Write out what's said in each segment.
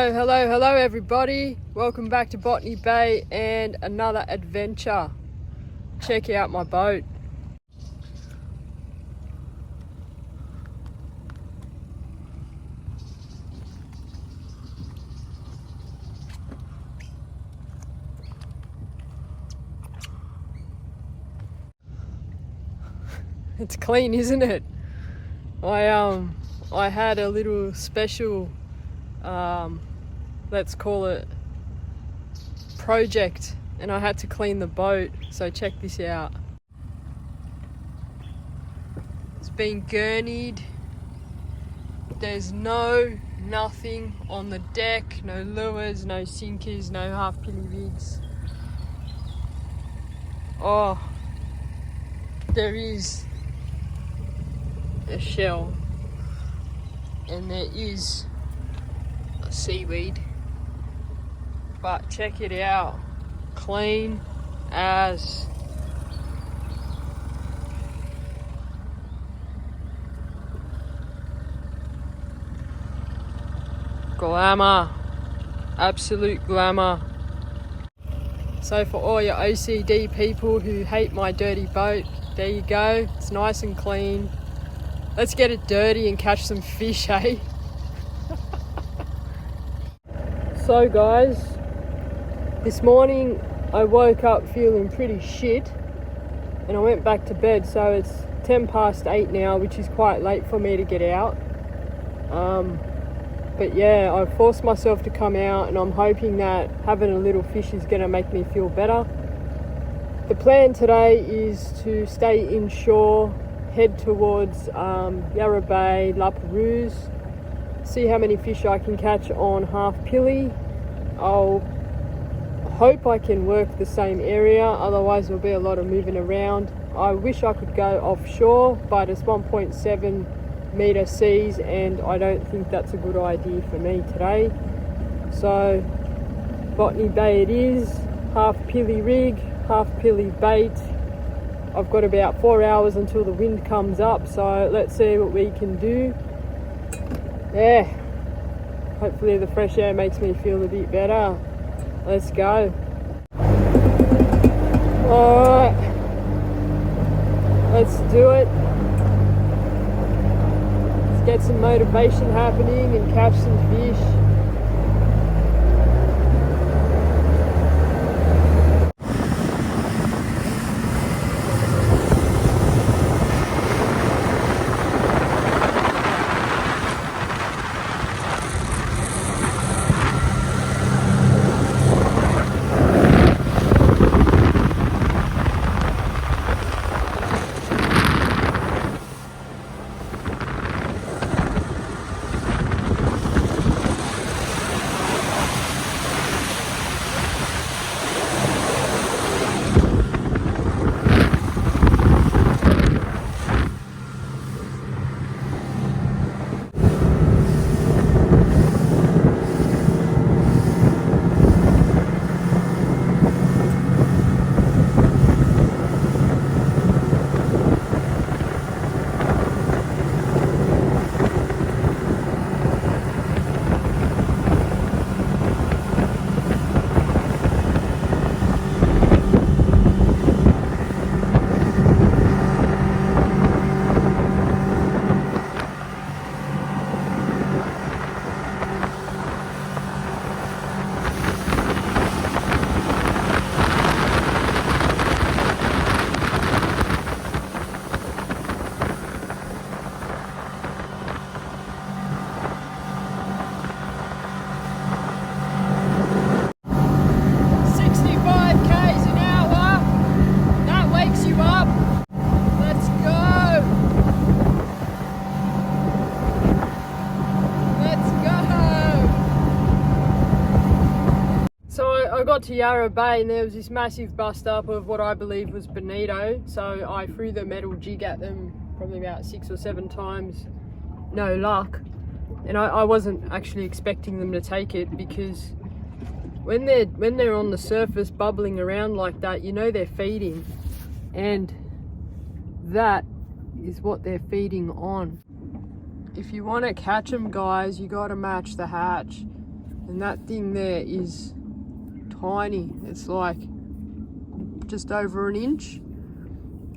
Hello everybody. Welcome back to Botany Bay and another adventure. Check out my boat. It's clean, isn't it? I had a little special let's call it project, and I had to clean the boat, so check this out. It's been gurneyed. There's nothing on the deck, no lures, no sinkers, no half pilly rigs. Oh, there is a shell and there is a seaweed, but check it out, clean as. Glamour, absolute glamour. So for all your OCD people who hate my dirty boat, there you go, it's nice and clean. Let's get it dirty and catch some fish, eh? So guys, this morning I woke up feeling pretty shit and I went back to bed, so it's 8:10 now, which is quite late for me to get out. But yeah, I forced myself to come out and I'm hoping that having a little fish is going to make me feel better. The plan today is to stay inshore, head towards Yarra Bay, La Perouse, see how many fish I can catch on half pilly. I'll hope I can work the same area, otherwise there'll be a lot of moving around. I wish I could go offshore, but it's 1.7 metre seas and I don't think that's a good idea for me today. So Botany Bay it is, half pilly rig, half pilly bait. I've got about 4 hours until the wind comes up, so let's see what we can do. Yeah, hopefully the fresh air makes me feel a bit better. Let's go. Alright, let's do it. Let's get some motivation happening and catch some fish. I got to Yarra Bay and there was this massive bust up of what I believe was bonito, so I threw the metal jig at them probably about 6 or 7 times, no luck. And I wasn't actually expecting them to take it, because when they're on the surface bubbling around like that, you know they're feeding, and that is what they're feeding on. If you want to catch them, guys, you got to match the hatch. And that thing there is tiny. It's like just over an inch.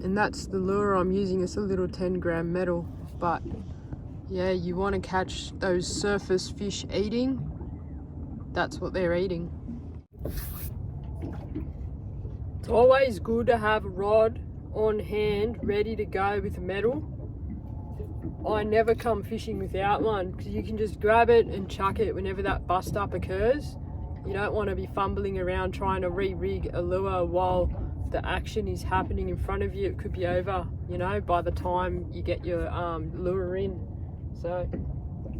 And that's the lure I'm using. It's a little 10-gram metal. But yeah, you want to catch those surface fish eating. That's what they're eating. It's always good to have a rod on hand ready to go with a metal. I never come fishing without one because you can just grab it and chuck it whenever that bust up occurs. You don't want to be fumbling around trying to re-rig a lure while the action is happening in front of you. It could be over, you know, by the time you get your lure in. So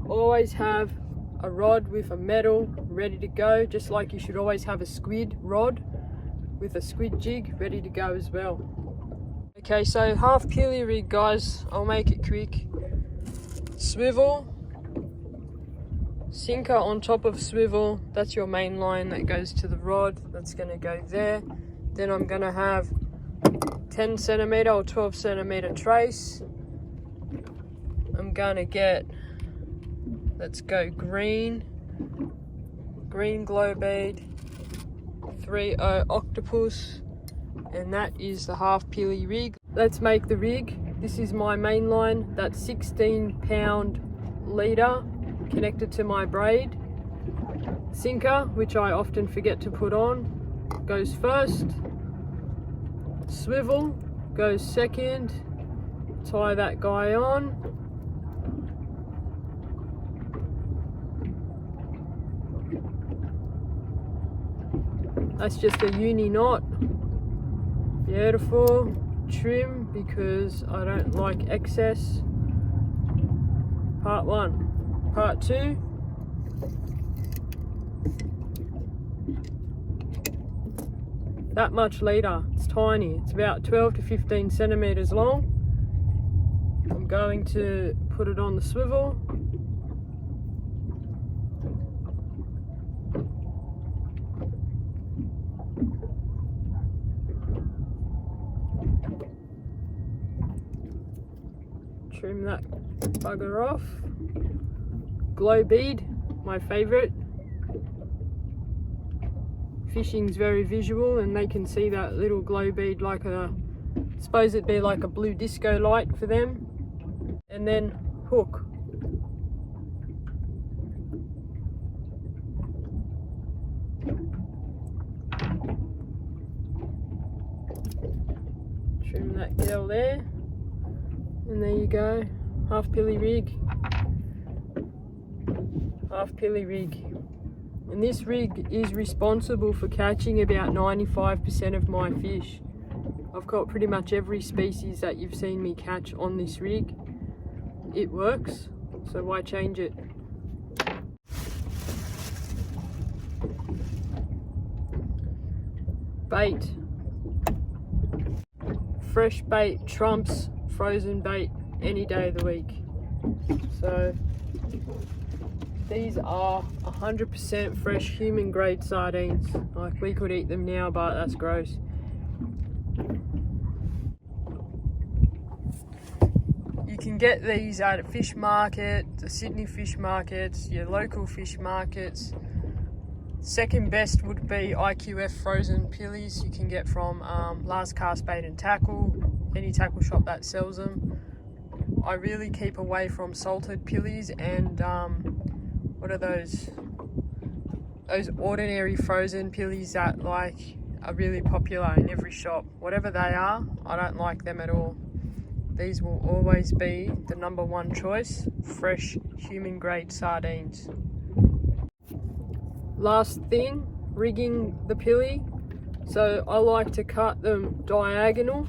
always have a rod with a metal ready to go, just like you should always have a squid rod with a squid jig ready to go as well. Okay, so half peely rig, guys. I'll make it quick. Swivel, sinker on top of swivel. That's your main line that goes to the rod. That's going to go there. Then I'm going to have 10 centimeter or 12 centimeter trace. I'm going to get, let's go green glow bead, 3/0 octopus, and that is the half peely rig. Let's make the rig. This is my main line, that's 16-pound leader connected to my braid. Sinker, which I often forget to put on, goes first. Swivel goes second. Tie that guy on. That's just a uni knot. Beautiful. Trim because I don't like excess. Part 1. Part 2. That much leader. It's tiny. It's about 12 to 15 centimeters long. I'm going to put it on the swivel. Trim that bugger off. Glow bead, my favorite. Fishing's very visual and they can see that little glow bead like a, I suppose it'd be like a blue disco light for them. And then hook. Trim that girl there. And there you go, half peely rig. Half peely rig. And this rig is responsible for catching about 95% of my fish. I've caught pretty much every species that you've seen me catch on this rig. It works, so why change it? Bait. Fresh bait trumps frozen bait any day of the week. So these are 100% fresh human grade sardines. Like, we could eat them now, but that's gross. You can get these at a fish market, the Sydney fish markets, your local fish markets. Second best would be IQF frozen pillies you can get from Last Cast Bait and Tackle, any tackle shop that sells them. I really keep away from salted pillies and what are those ordinary frozen pillies that like are really popular in every shop. Whatever they are, I don't like them at all. These will always be the #1 choice, fresh human grade sardines. Last thing, rigging the pilly. So I like to cut them diagonal,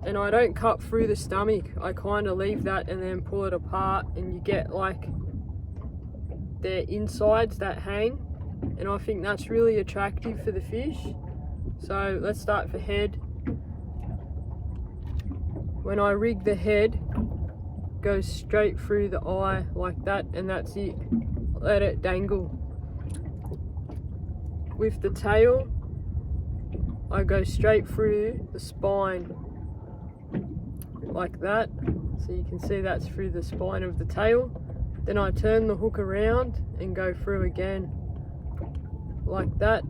and I don't cut through the stomach. I kind of leave that and then pull it apart, and you get like their insides that hang, and I think that's really attractive for the fish. So let's start for head. When I rig the head, goes straight through the eye like that, and that's it. Let it dangle. With the tail, I go straight through the spine like that. So you can see that's through the spine of the tail. Then I turn the hook around and go through again like that,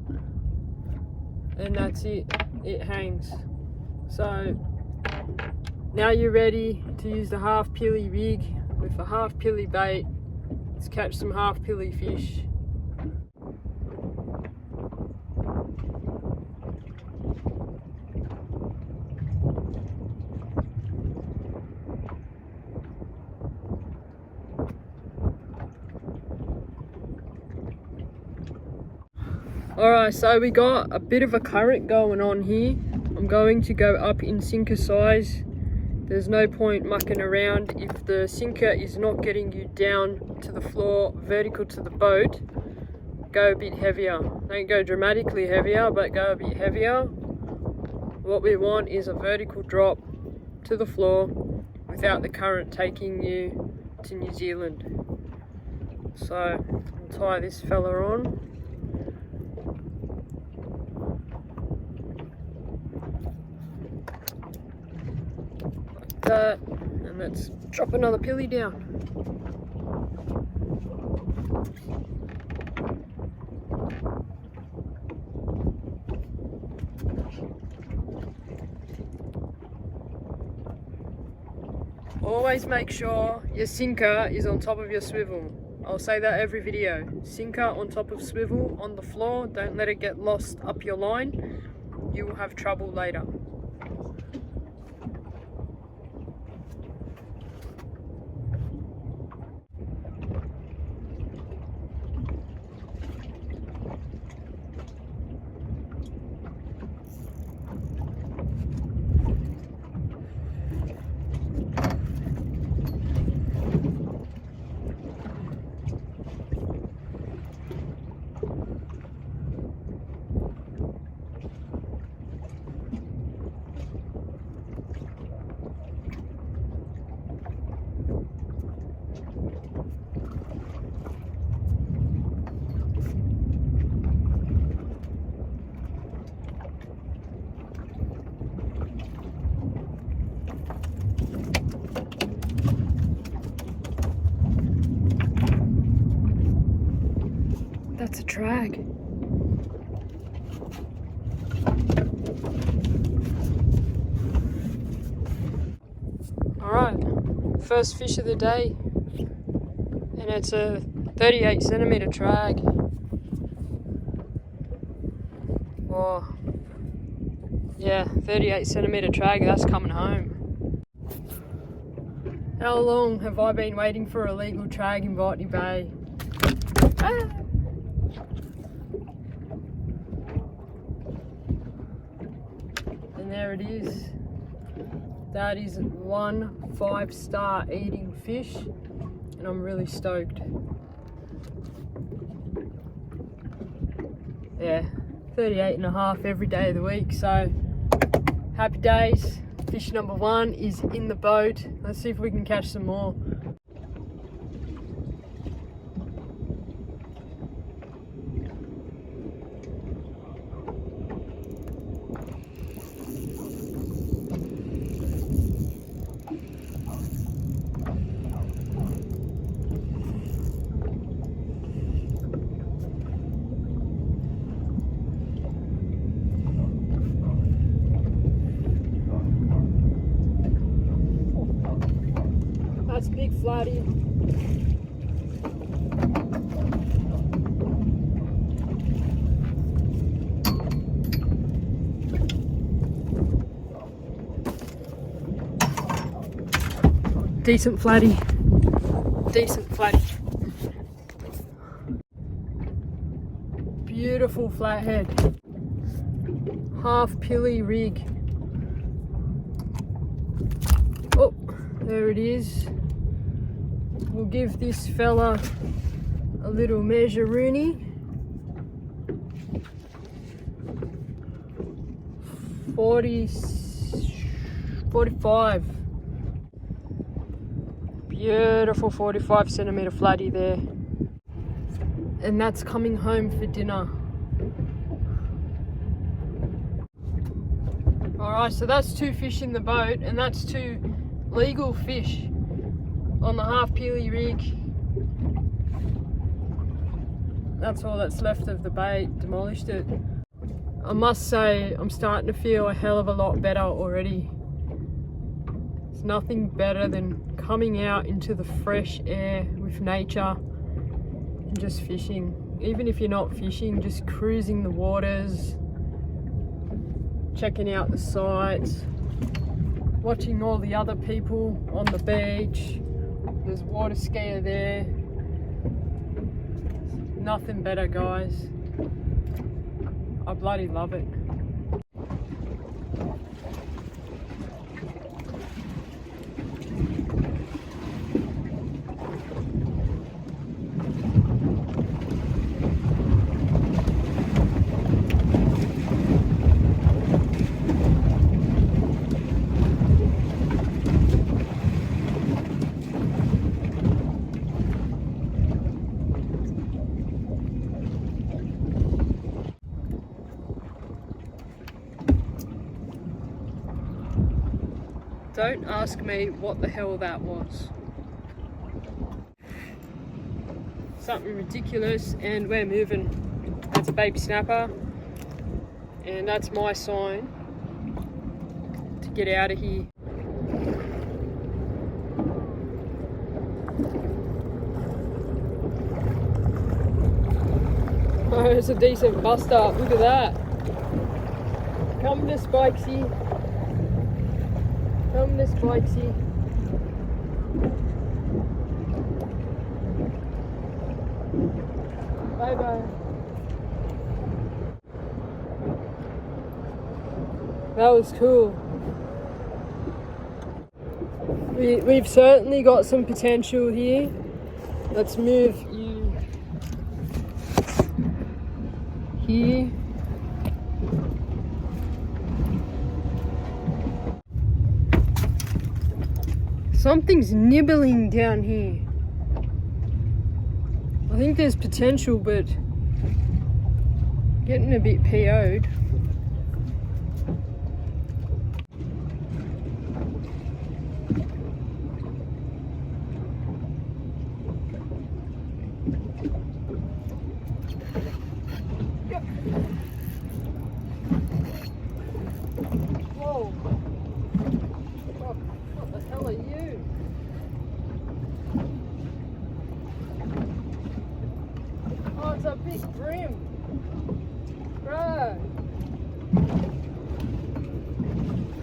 and that's it, it hangs. So now you're ready to use the half pilly rig with a half pilly bait. Let's catch some half pilly fish. Alright, so we got a bit of a current going on here. I'm going to go up in sinker size. There's no point mucking around. If the sinker is not getting you down to the floor, vertical to the boat, go a bit heavier. Don't go dramatically heavier, but go a bit heavier. What we want is a vertical drop to the floor without the current taking you to New Zealand. So I'll tie this fella on. That, and let's drop another pilly down. Always make sure your sinker is on top of your swivel. I'll say that every video. Sinker on top of swivel on the floor. Don't let it get lost up your line. You will have trouble later. That's a drag. Alright, first fish of the day, and it's a 38 centimeter drag. Oh, yeah, 38 centimeter drag, that's coming home. How long have I been waiting for a legal drag in Botany Bay? Ah. And there it is. That is one 5-star eating fish, and I'm really stoked. Yeah, 38 and a half every day of the week, so happy days. Fish number 1 is in the boat. Let's see if we can catch some more. That's a big flatty. Decent flatty. Decent flatty. Beautiful flathead. Half pilly rig. Oh, there it is. We'll give this fella a little measure rooney. 45. Beautiful 45 centimeter flatty there. And that's coming home for dinner. Alright, so that's 2 fish in the boat, and that's 2 legal fish on the half peely rig. that's all that's left of the bait, demolished it. I must say, I'm starting to feel a hell of a lot better already. There's nothing better than coming out into the fresh air with nature and just fishing. Even if you're not fishing, just cruising the waters, checking out the sights, watching all the other people on the beach. There's water skier there. Nothing better, guys. I bloody love it. Don't ask me what the hell that was. Something ridiculous, and we're moving. That's a baby snapper, and that's my sign to get out of here. Oh, it's a decent bust up. Look at that. Come to Spikesy. Come this Spikesy. Bye bye. That was cool. We've certainly got some potential here. Let's move you here. Something's nibbling down here. I think there's potential, but getting a bit PO'd. Yep. Whoa. What the hell are you? Oh, it's a big brim. Bro.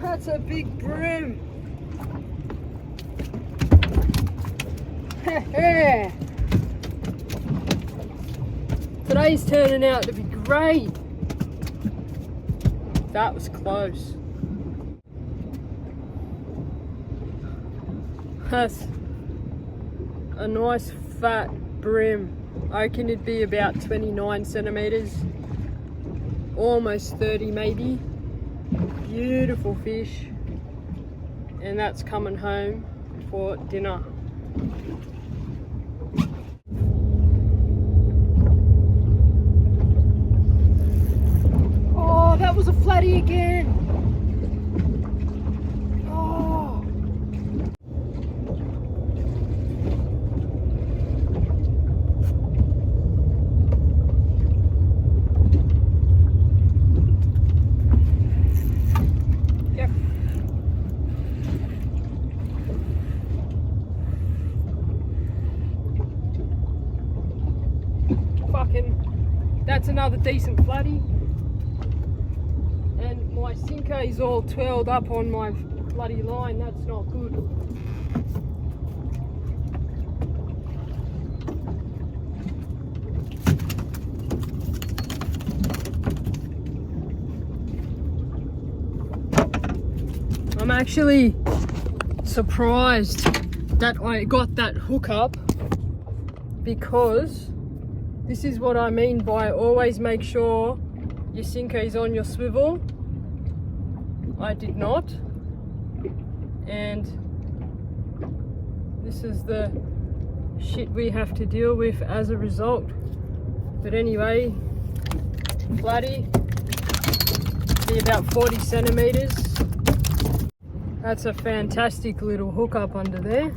That's a big brim. Today's turning out to be great. That was close. That's a nice fat brim. I reckon it'd be about 29 centimeters, almost 30 maybe. Beautiful fish, and that's coming home for dinner. Oh, that was a flatty again. That's another decent flatty, and my sinker is all twirled up on my bloody line. That's not good. I'm actually surprised that I got that hook up, because this is what I mean by always make sure your sinker is on your swivel. I did not, and this is the shit we have to deal with as a result. But anyway, flatty, be about 40 centimeters. That's a fantastic little hook up under there.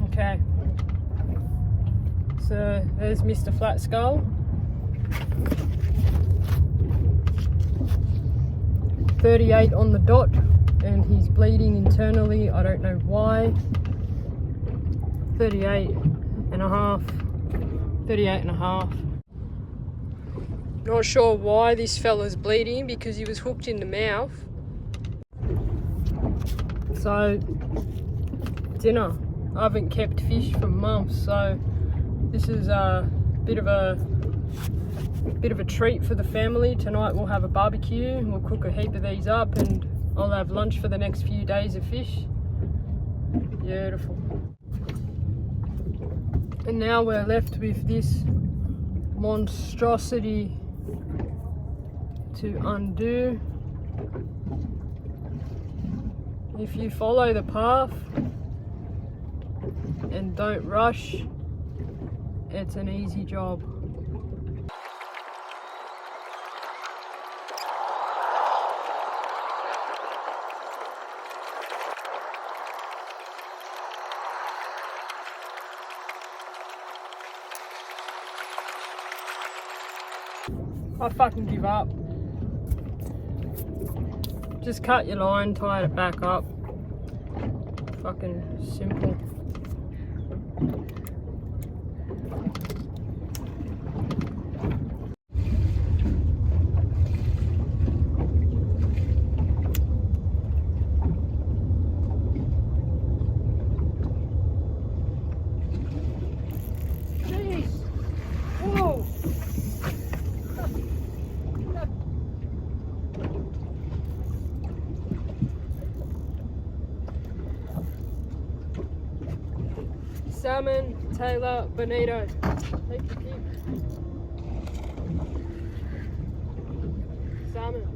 Okay, so there's Mr. Flat Skull. 38 on the dot, and he's bleeding internally. I don't know why. 38 and a half. 38 and a half. Not sure why this fella's bleeding, because he was hooked in the mouth. So, dinner. I haven't kept fish for months, so this is a bit of a treat for the family. Tonight we'll have a barbecue. We'll cook a heap of these up, and I'll have lunch for the next few days of fish. Beautiful. And now we're left with this monstrosity to undo. If you follow the path and don't rush, it's an easy job. I fucking give up. Just cut your line, tie it back up. Fucking simple. Jeez. Whoa. Salmon, Taylor, bonito. Take the pick. Salmon.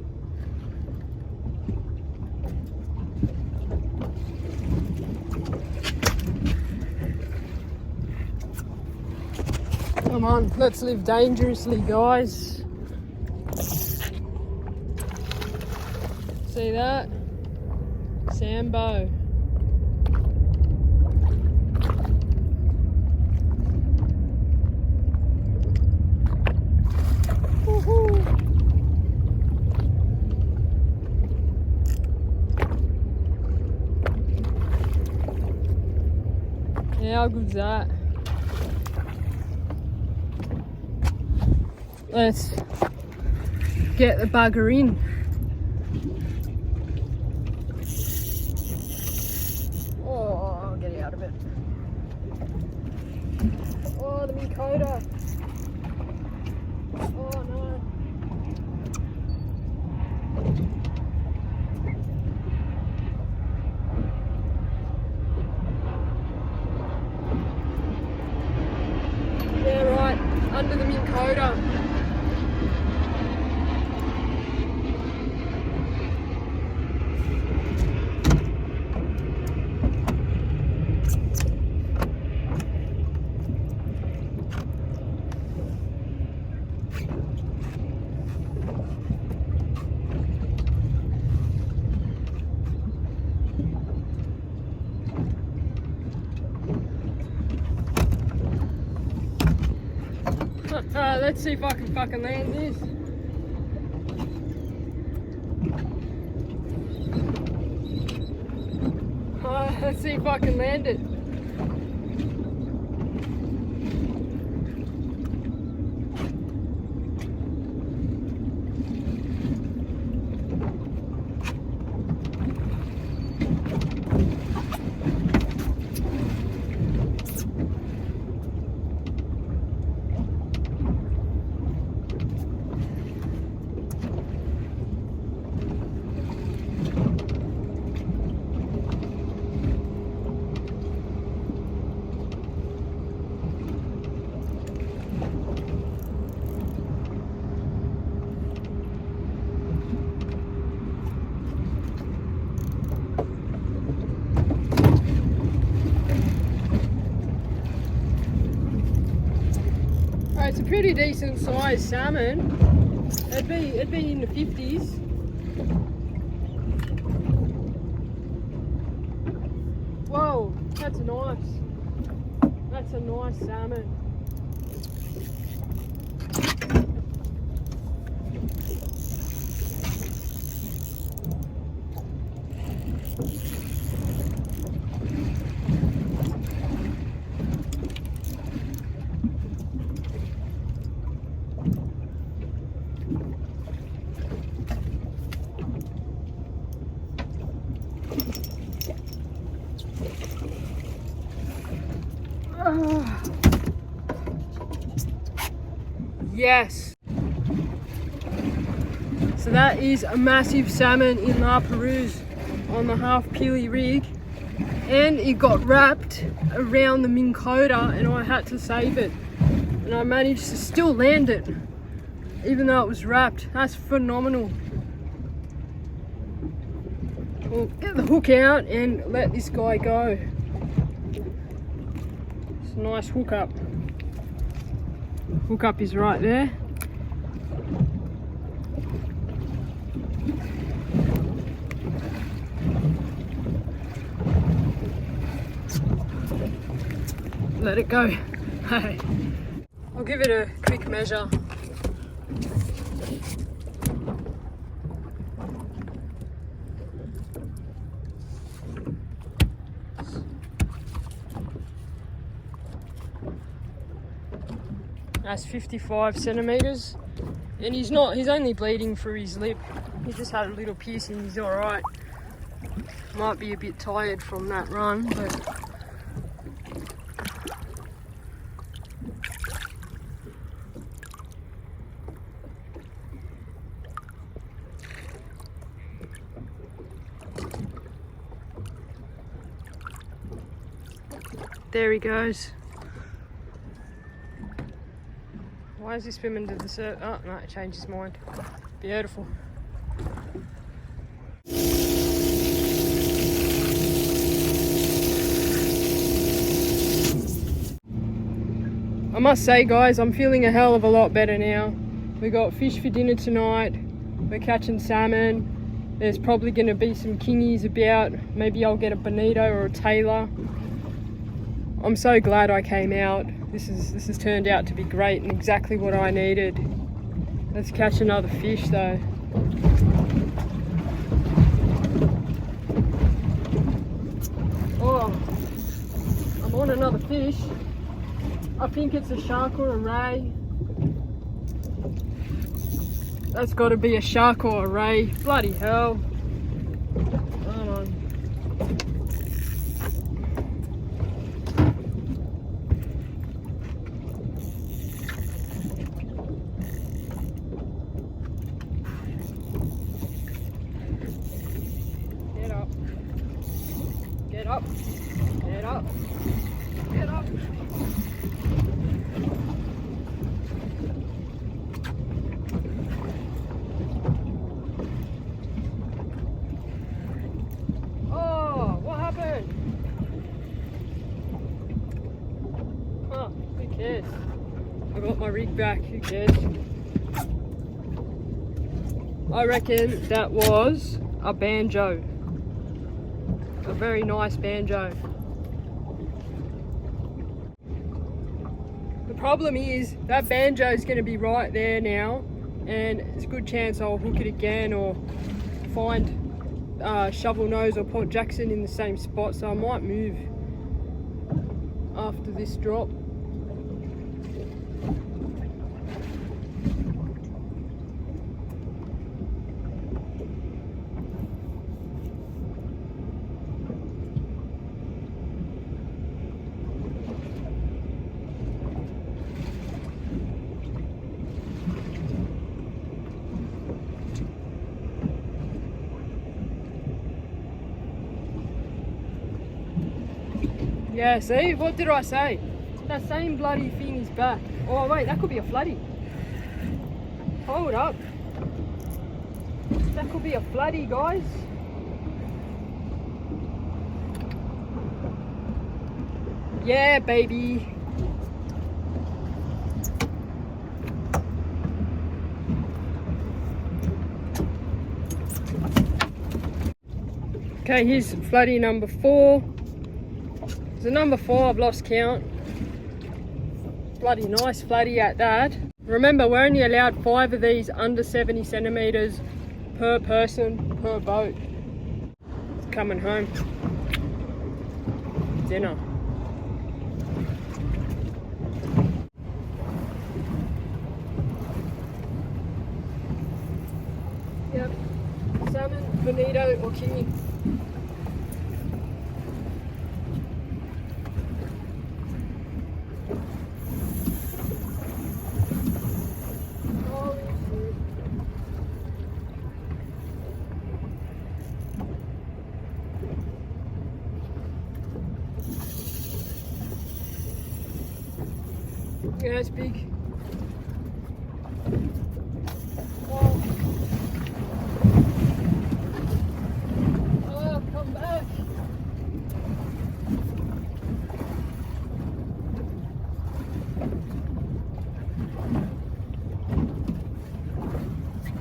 Come on, let's live dangerously, guys. See that? Sambo. Yeah, how good's that? Let's get the bugger in. Oh, I'll get out of it. Oh, the Minn Kota. Oh no. Yeah, right, under the Minn Kota. Alright, let's see if I can fucking land this. Alright, let's see if I can land it. It's a pretty decent sized salmon. It'd be in the 50s. that's nice. That's a nice salmon. Yes. So that is a massive salmon in La Perouse on the half peely rig, and it got wrapped around the Minn Kota and I had to save it, and I managed to still land it even though it was wrapped. That's phenomenal. We'll get the hook out and let this guy go. It's a nice hook up. Hook up is right there. Let it go. Hey, I'll give it a quick measure. That's 55 centimeters, and he's only bleeding through his lip. He just had a little piercing. He's all right. Might be a bit tired from that run, but there he goes. Why is he swimming to the surface? Oh, no, it changed his mind. Beautiful. I must say, guys, I'm feeling a hell of a lot better now. We got fish for dinner tonight. We're catching salmon. There's probably going to be some kingies about. Maybe I'll get a bonito or a tailor. I'm so glad I came out. This has turned out to be great and exactly what I needed. Let's catch another fish though. Oh, I'm on another fish. I think it's a shark or a ray. That's got to be a shark or a ray. Bloody hell. Come on. Get up. Get up. Get up. Get up. Oh, what happened? Huh, who cares? I got my rig back, who cares? I reckon that was a banjo. A very nice banjo. The problem is that banjo is going to be right there now, and it's a good chance I'll hook it again or find Shovel Nose or Port Jackson in the same spot, so I might move after this drop. Yeah, see? What did I say? That same bloody thing is back. Oh wait, that could be a floodie. Hold up. That could be a floodie, guys. Yeah, baby. Okay, here's floodie number 4. There's a number 4, I've lost count. Bloody nice flatty at that. Remember, we're only allowed 5 of these under 70 centimetres per person, per boat. It's coming home. Dinner. Yep, salmon, bonito or kingy. Yeah, it's big. Oh. Oh, come back.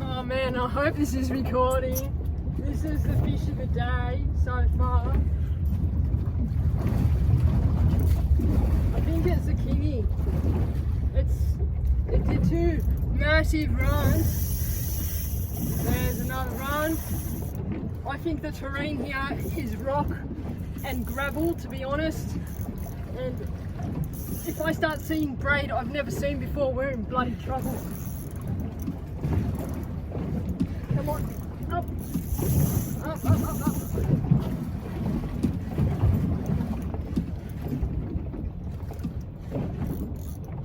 Oh man, I hope this is recording. This is the fish of the day so far. I think it's a kingy. It did 2 massive runs. There's another run. I think the terrain here is rock and gravel, to be honest. And if I start seeing braid I've never seen before, we're in bloody trouble. Come on, up, up, up, up, up.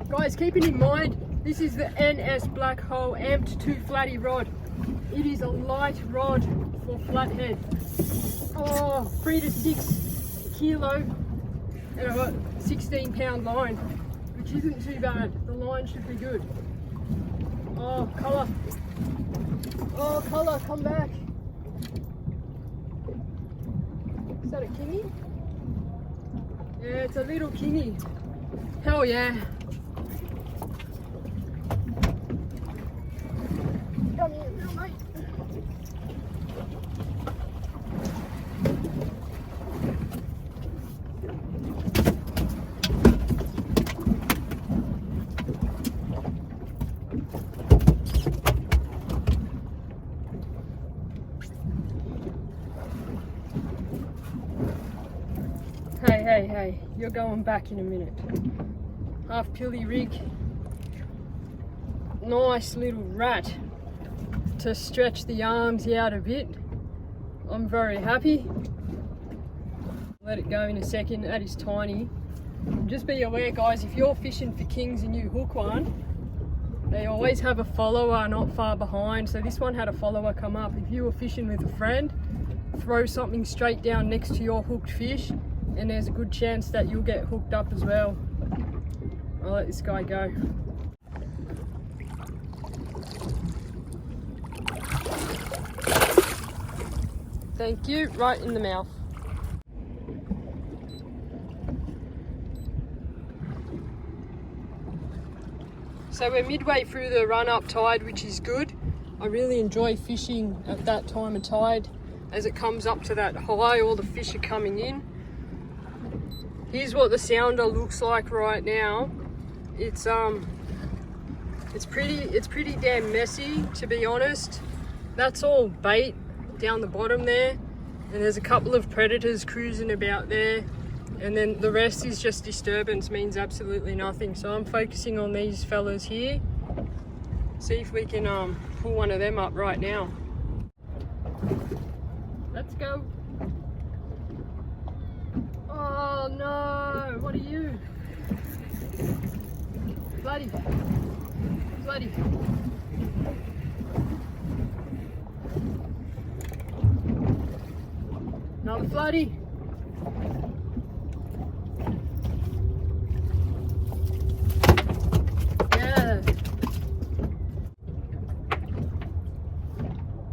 Guys, keeping in mind, this is the NS Black Hole Amped 2 Flatty rod. It is a light rod for flathead. Oh, 3 to 6 kilo, and I've got 16-pound line, which isn't too bad. The line should be good. Oh, colour. Oh, colour, come back. Is that a kingy? Yeah, it's a little kingy. Hell yeah. Come here, little mate. Hey, you're going back in a minute. Half pilly rig. Nice little rat to stretch the arms out a bit. I'm very happy. Let it go in a second. That is tiny. Just be aware, guys, if you're fishing for kings and you hook one, they always have a follower not far behind. So this one had a follower come up. If you were fishing with a friend, throw something straight down next to your hooked fish, and there's a good chance that you'll get hooked up as well. I'll let this guy go. Thank you, right in the mouth. So we're midway through the run up tide, which is good. I really enjoy fishing at that time of tide. As it comes up to that high, all the fish are coming in. Here's what the sounder looks like right now. It's pretty damn messy, to be honest. That's all bait down the bottom there, and there's a couple of predators cruising about there, and then the rest is just disturbance, means absolutely nothing. So I'm focusing on these fellas here. See if we can pull one of them up right now. Let's go. Oh no, what are you? Bloody. Another floody. Yeah.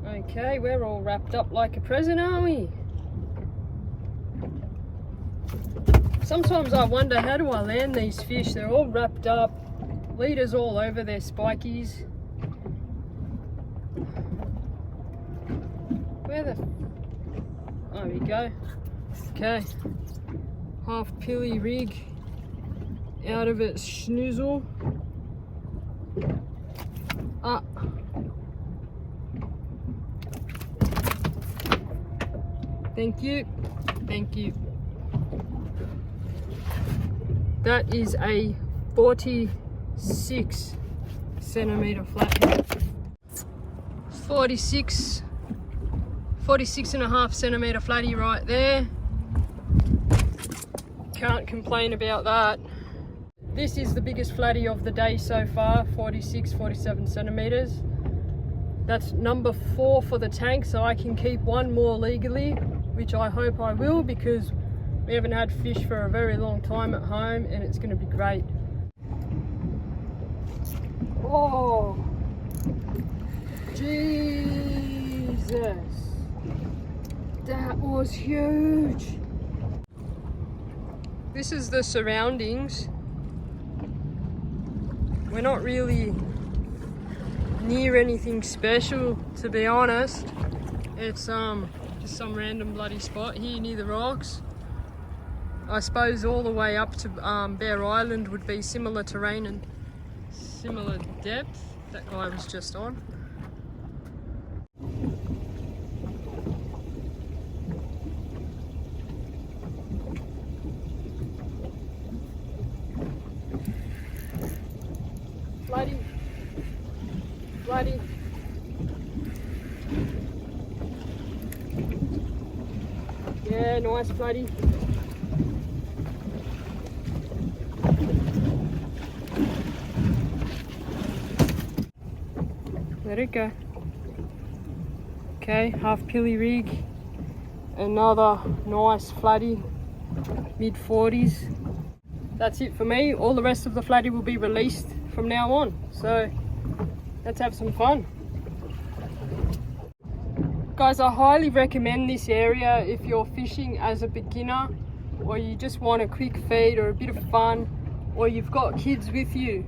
Okay, we're all wrapped up like a present, aren't we? Sometimes I wonder, how do I land these fish? They're all wrapped up, leaders all over their spikies. Where the... There we go. Okay. half pilly rig out of its schnoozle. Ah. Thank you. Thank you. That is a 46 centimeter flat. 46 and a half centimeter flatty right there. Can't complain about that. This is the biggest flatty of the day so far, 47 centimeters. That's number 4 for the tank, so I can keep one more legally, which I hope I will, because we haven't had fish for a very long time at home and it's going to be great. Oh, Jesus, that was huge. This is the surroundings. We're not really near anything special, to be honest. It's just some random bloody spot here near the rocks. I suppose all the way up to Bear Island would be similar terrain and similar depth. That guy was just on. Flatty. Yeah, nice flatty. Let it go. Okay, half pilly rig. Another nice flatty, mid 40s. That's it for me. All the rest of the flatty will be released from now on. So let's have some fun. Guys, I highly recommend this area if you're fishing as a beginner, or you just want a quick feed or a bit of fun, or you've got kids with you.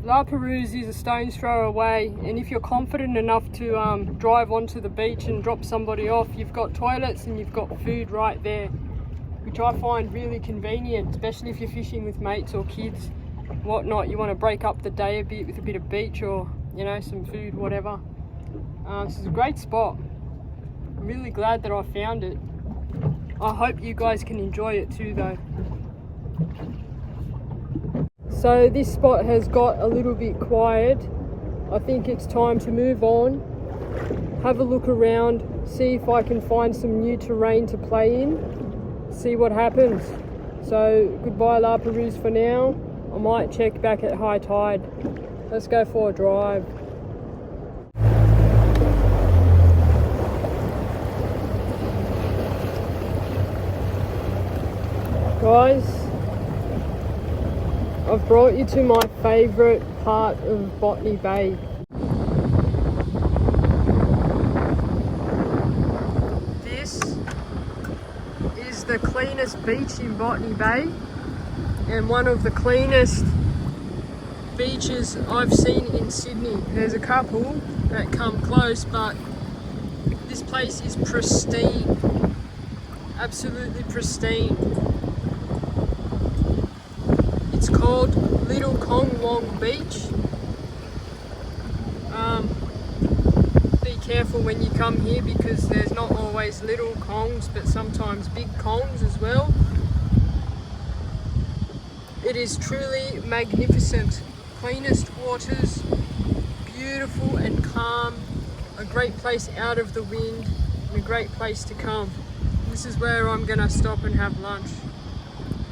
La Perouse is a stone's throw away, and if you're confident enough to drive onto the beach and drop somebody off, you've got toilets and you've got food right there, which I find really convenient, especially if you're fishing with mates or kids, whatnot. You want to break up the day a bit with a bit of beach or, you know, some food, whatever. This is a great spot. I'm really glad that I found it. I hope you guys can enjoy it too though. So this spot has got a little bit quiet. I think it's time to move on, have a look around, see if I can find some new terrain to play in, see what happens. So goodbye La Perouse for now. I might check back at high tide. Let's go for a drive. Guys, I've brought you to my favourite part of Botany Bay. This is the cleanest beach in Botany Bay and one of the cleanest beaches I've seen in Sydney. There's a couple that come close, but this place is pristine, absolutely pristine. It's called Little Kong Wong Beach. Be careful when you come here because there's not always little kongs, but sometimes big kongs as well. It is truly magnificent. Cleanest waters, beautiful and calm, a great place out of the wind, and a great place to come. This is where I'm gonna stop and have lunch.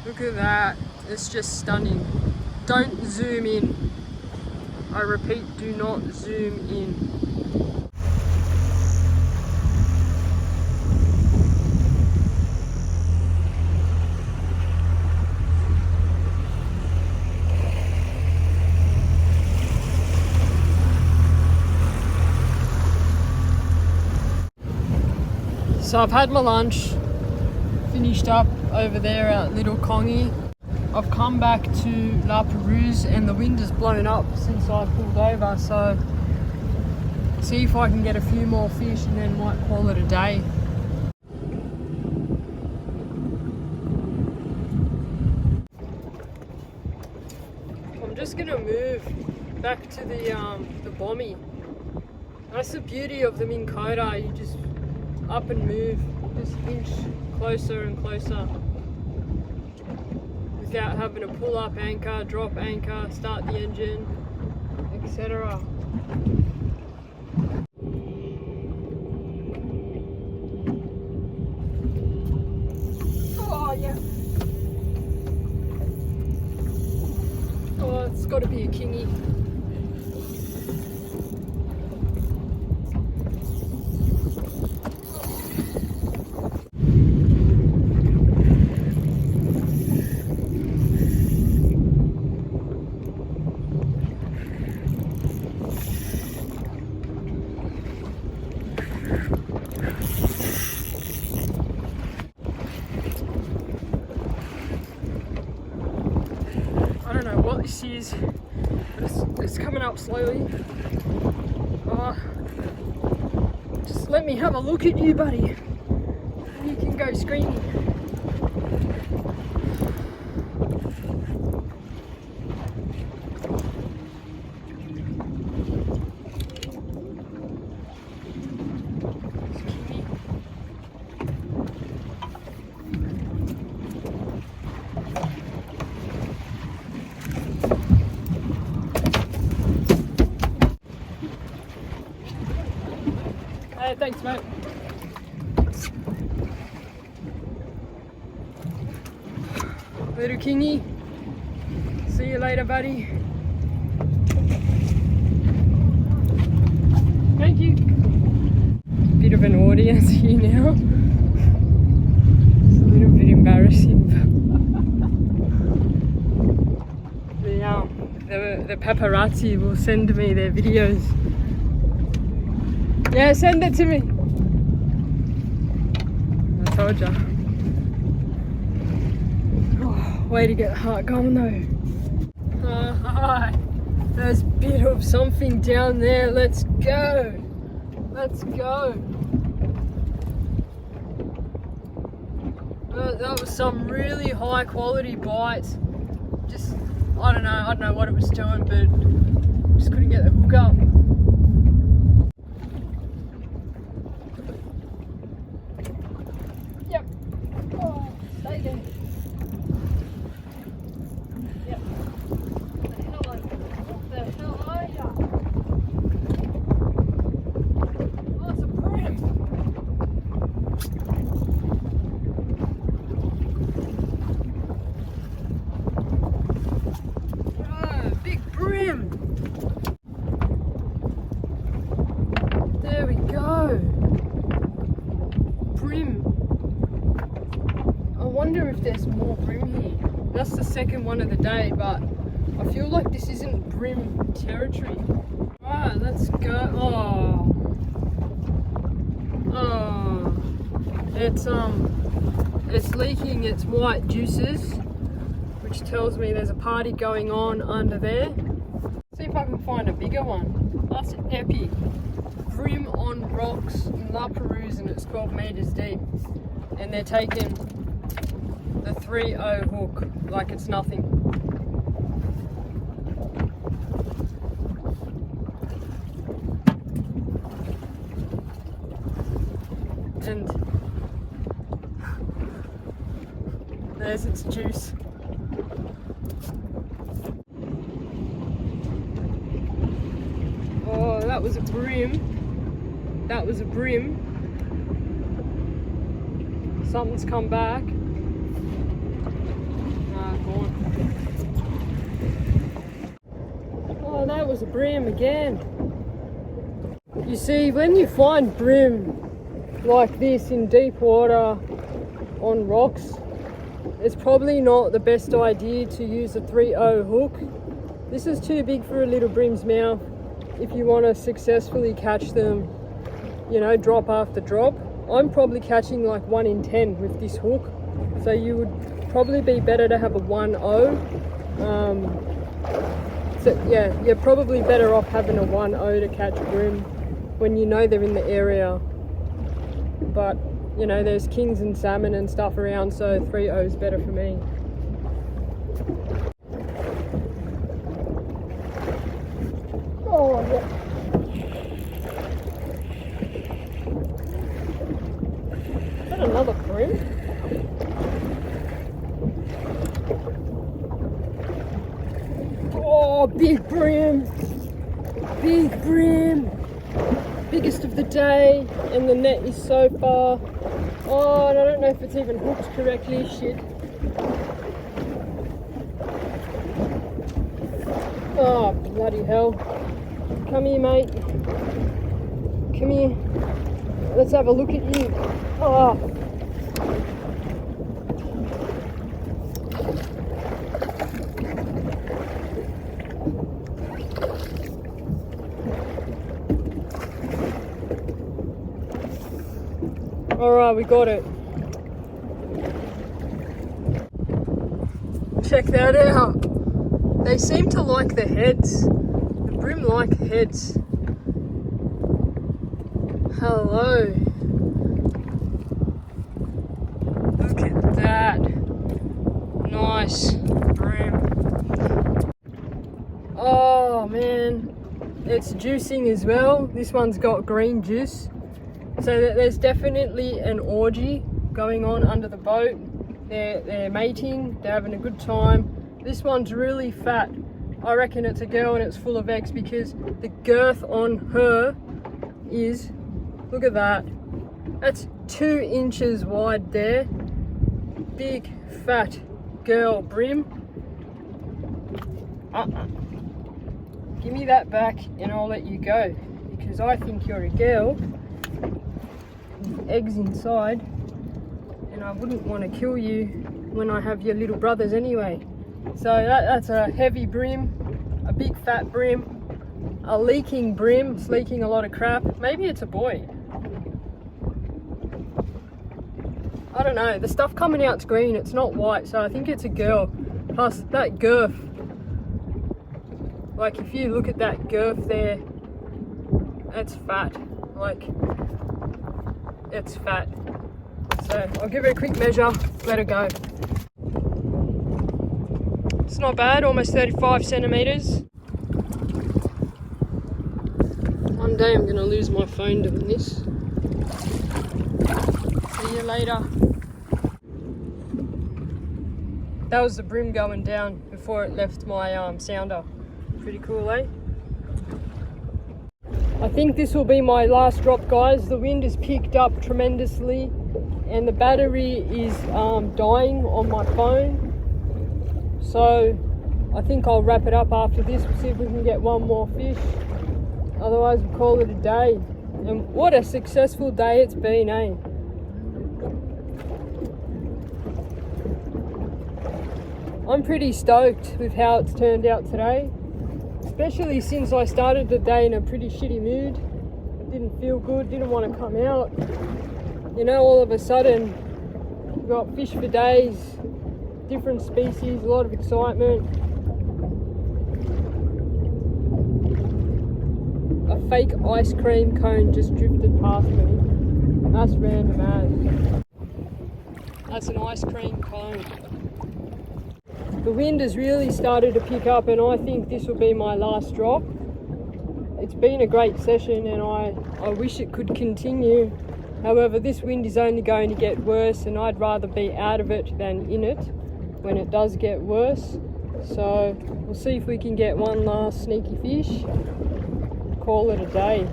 Look at that. It's just stunning. Don't zoom in. I repeat, do not zoom in. So I've had my lunch, finished up over there at Little Kongy. I've come back to La Perouse and the wind has blown up since I pulled over, so see if I can get a few more fish and then might call it a day. just gonna move back to the bommy. That's the beauty of the Minn Kota. You just up and move, just inch closer and closer without having to pull up anchor, drop anchor, start the engine, etc. Oh yeah. Oh, it's got to be a kingy. I don't know what this is, but it's coming up slowly. Oh, just let me have a look at you, buddy. And you can go screaming. Hey, thanks, mate. Little kingy. See you later, buddy. Thank you. Bit of an audience here now. It's a little bit embarrassing. The paparazzi will send me their videos. Yeah, send it to me. I told ya. Oh, way to get heart going though. Hi. There's a bit of something down there. Let's go. Let's go. That was some really high quality bites. Just, I don't know what it was doing, but just couldn't get the hook up. Yep. Oh, stay there. Yep. What the hell are ya? Oh, it's a brim. Oh, big brim. There we go. Brim. I wonder if there's more brim here. That's the second one of the day, but I feel like this isn't brim territory. Alright, let's go. Oh, it's leaking its white juices, which tells me there's a party going on under there. See if I can find a bigger one. That's epic. Brim on rocks in La Perouse, and it's 12 meters deep, and they're taking the 3.0 hook like it's nothing. And there's its juice. Oh, that was a brim. That was a brim. Something's come back. Gone. Oh, that was a brim again. You see, when you find brim like this in deep water on rocks, it's probably not the best idea to use a 3.0 hook. This is too big for a little brim's mouth if you want to successfully catch them, you know, drop after drop. I'm probably catching like 1 in 10 with this hook, so you would probably be better to have a 1.0. So yeah, you're probably better off having a 1.0 to catch brim when you know they're in the area. But you know, there's kings and salmon and stuff around, so 3.0 is better for me. Oh, yeah. Is that another brim? Oh, big brim. Big brim. Biggest of the day. And the net is so far. Oh, and I don't know if it's even hooked correctly. Shit. Oh, bloody hell. Come here, mate. Come here. Let's have a look at you. Oh. Alright, we got it. Check that out. They seem to like the heads. The brim like heads. Hello. Look at that. Nice brim. Oh man. It's juicing as well. This one's got green juice. So there's definitely an orgy going on under the boat. They're mating, they're having a good time. This one's really fat. I reckon it's a girl and it's full of eggs because the girth on her is, look at that. That's 2 inches wide there. Big fat girl brim. Give me that back and I'll let you go because I think you're a girl. Eggs inside, and I wouldn't want to kill you when I have your little brothers anyway. So that's a heavy brim, a big fat brim, a leaking brim. It's leaking a lot of crap. Maybe it's a boy. I don't know. The stuff coming out's green. It's not white, so I think it's a girl. Plus that girth. Like if you look at that girth there, that's fat. Like. It's fat. So I'll give it a quick measure, let it go. It's not bad, almost 35 centimeters. One day I'm gonna lose my phone doing this. See you later. That was the brim going down before it left my sounder. Pretty cool, eh? I think this will be my last drop, guys. The wind has picked up tremendously and the battery is dying on my phone. So I think I'll wrap it up after this. We'll see if we can get one more fish. Otherwise we'll call it a day. And what a successful day it's been, eh? I'm pretty stoked with how it's turned out today. Especially since I started the day in a pretty shitty mood. Didn't feel good, didn't want to come out. You know, all of a sudden, we've got fish for days, different species, a lot of excitement. A fake ice cream cone just drifted past me. That's random as. That's an ice cream cone. The wind has really started to pick up and I think this will be my last drop. It's been a great session and I wish it could continue. However, this wind is only going to get worse and I'd rather be out of it than in it when it does get worse. So we'll see if we can get one last sneaky fish. Call it a day.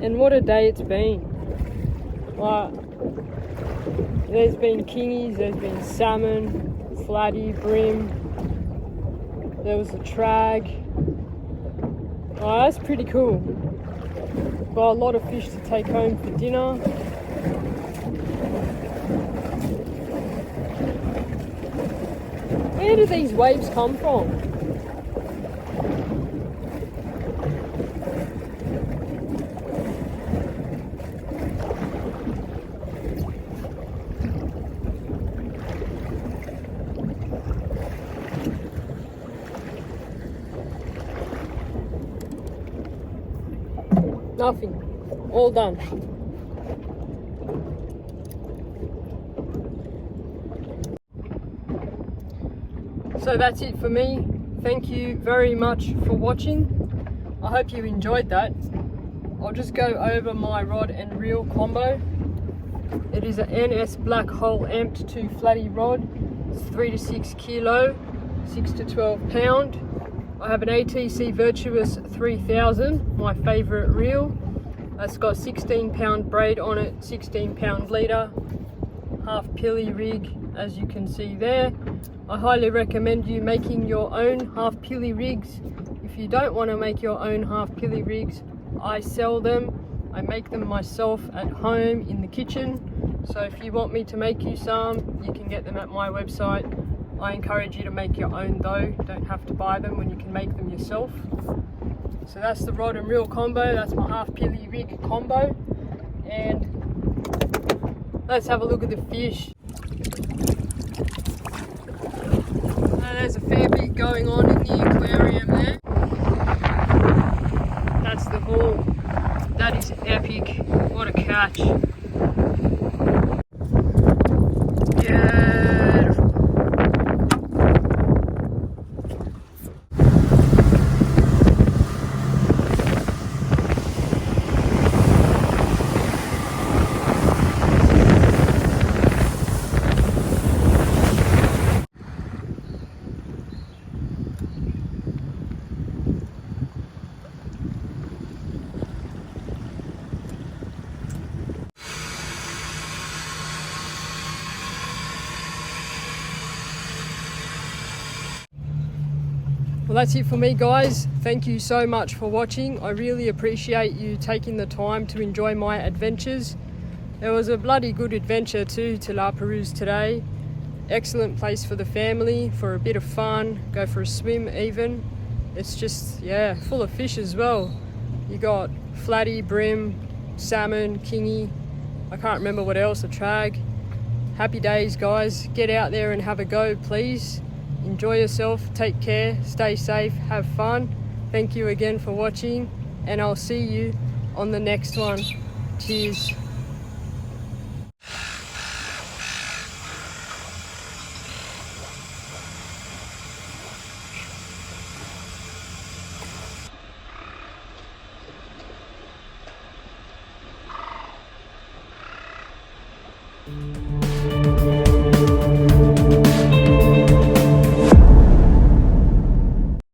And what a day it's been. There's been kingies, there's been salmon, flatty, brim, there was a trag. That's pretty cool. Got a lot of fish to take home for dinner. Where do these waves come from? Nothing. All done. So that's it for me. Thank you very much for watching. I hope you enjoyed that. I'll just go over my rod and reel combo. It is an NS Black Hole amped to flatty rod. It's 3 to 6 kilo, 6 to 12 pound. I have an ATC Virtuous 3000, my favorite reel. That's got 16 pound braid on it, 16 pound leader, half pilly rig, as you can see there. I highly recommend you making your own half pilly rigs. If you don't want to make your own half pilly rigs, I sell them. I make them myself at home in the kitchen. So if you want me to make you some, you can get them at my website. I encourage you to make your own though. You don't have to buy them when you can make them yourself. So that's the rod and reel combo. That's my half pilly rig combo. And let's have a look at the fish. There's a fair bit going on in the aquarium there. That's the haul. That is epic. What a catch. Beautiful. Well, that's it for me, guys. Thank you so much for watching. I really appreciate you taking the time to enjoy my adventures. There was a bloody good adventure too to La Perouse today. Excellent place for the family, for a bit of fun, go for a swim even. It's just, yeah, full of fish as well. You got flatty, brim, salmon, kingy, I can't remember what else, a trag. Happy days, guys. Get out there and have a go, please. Enjoy yourself, take care, stay safe, have fun. Thank you again for watching, and I'll see you on the next one. Cheers.